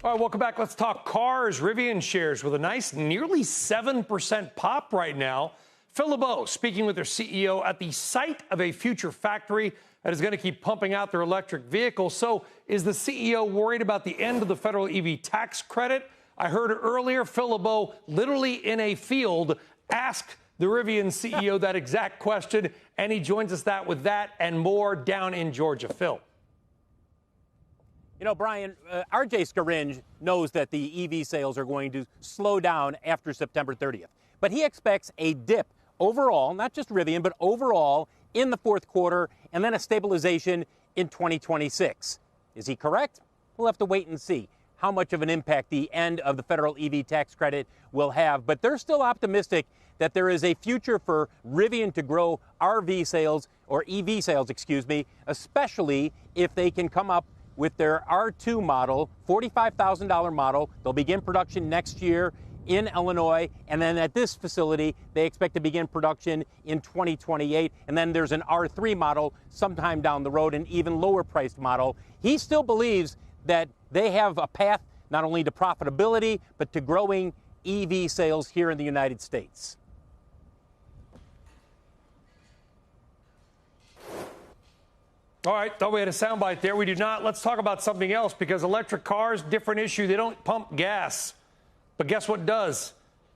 All right, welcome back. Let's talk cars. Rivian shares with a nice nearly 7% pop right now. Phil LeBeau speaking with their CEO at the site of a future factory that is going to keep pumping out their electric vehicles. So is the CEO worried about the end of the federal EV tax credit? I heard earlier Phil LeBeau literally in a field asked the Rivian CEO that exact question, and he joins us with that and more down in Georgia. Phil. You know, Brian, R.J. Scaringe knows that the EV sales are going to slow down after September 30th. But he expects a dip overall, not just Rivian, but overall in the fourth quarter, and then a stabilization in 2026. Is he correct? We'll have to wait and see how much of an impact the end of the federal EV tax credit will have. But they're still optimistic that there is a future for Rivian to grow RV sales, or EV sales, especially if they can come up with their R2 model, $45,000 model. They'll begin production next year in Illinois, and then at this facility, they expect to begin production in 2028. And then there's an R3 model sometime down the road, an even lower priced model. He still believes that they have a path not only to profitability, but to growing EV sales here in the United States. All right, thought we had a soundbite there. We do not. Let's talk about something else, because electric cars, different issue. They don't pump gas. But guess what does?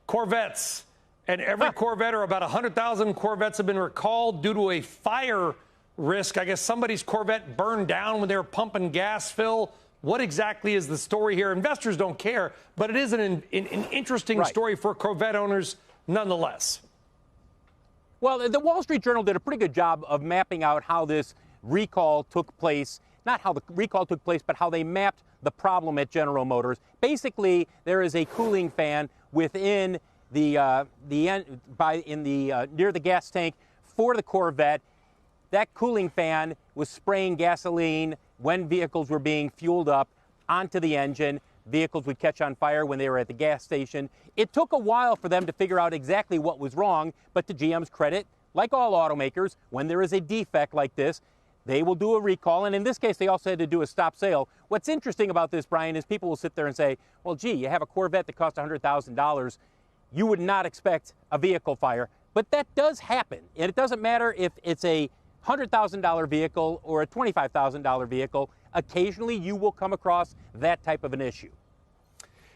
Corvettes. And every Corvette, or about 100,000 Corvettes, have been recalled due to a fire risk. I guess somebody's Corvette burned down when they were pumping gas. Phil, what exactly is the story here? Investors don't care, but it is an interesting story for Corvette owners nonetheless. Well, the Wall Street Journal did a pretty good job of mapping out how this recall took place. Not how the recall took place, but how they mapped the problem at General Motors. Basically, there is a cooling fan within near the gas tank for the Corvette. That cooling fan was spraying gasoline when vehicles were being fueled up onto the engine. Vehicles would catch on fire when they were at the gas station. It took a while for them to figure out exactly what was wrong, but to GM's credit, like all automakers, when there is a defect like this, they will do a recall, and in this case, they also had to do a stop sale. What's interesting about this, Brian, is people will sit there and say, well, gee, you have a Corvette that costs $100,000. You would not expect a vehicle fire. But that does happen, and it doesn't matter if it's a $100,000 vehicle or a $25,000 vehicle. Occasionally, you will come across that type of an issue.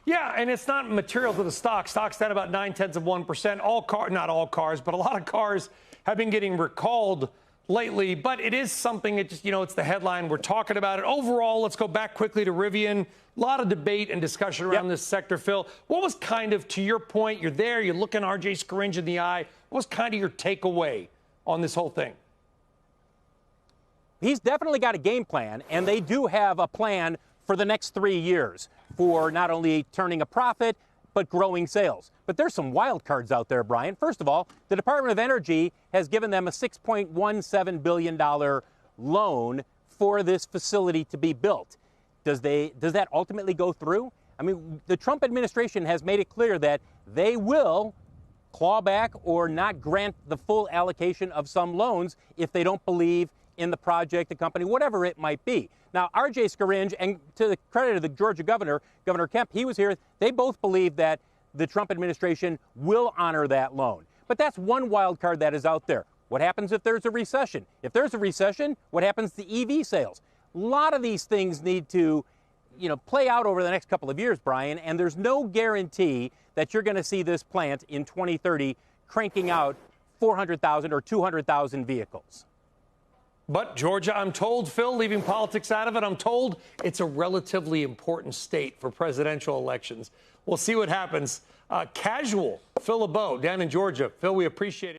Yeah, and it's not material to the stock. Stock's down about 0.9%. Not all cars, but a lot of cars have been getting recalled lately, but it is something. It just, it's the headline. We're talking about it. Overall, let's go back quickly to Rivian. A lot of debate and discussion around this sector, Phil. What was kind of, to your point, you're there, you're looking R.J. Scaringe in the eye. What was kind of your takeaway on this whole thing? He's definitely got a game plan, and they do have a plan for the next 3 years for not only turning a profit, but growing sales. But there's some wild cards out there, Brian. First of all, the Department of Energy has given them a $6.17 billion loan for this facility to be built. Does that ultimately go through? I mean, the Trump administration has made it clear that they will claw back or not grant the full allocation of some loans if they don't believe in the project, the company, whatever it might be. Now, R.J. Scaringe, and to the credit of the Georgia governor, Governor Kemp, he was here. They both believe that the Trump administration will honor that loan. But that's one wild card that is out there. What happens if there's a recession? If there's a recession, what happens to EV sales? A lot of these things need to, play out over the next couple of years, Brian, and there's no guarantee that you're going to see this plant in 2030 cranking out 400,000 or 200,000 vehicles. But Georgia, I'm told, Phil, leaving politics out of it, I'm told it's a relatively important state for presidential elections. We'll see what happens. Casual, Phil LeBeau down in Georgia. Phil, we appreciate it.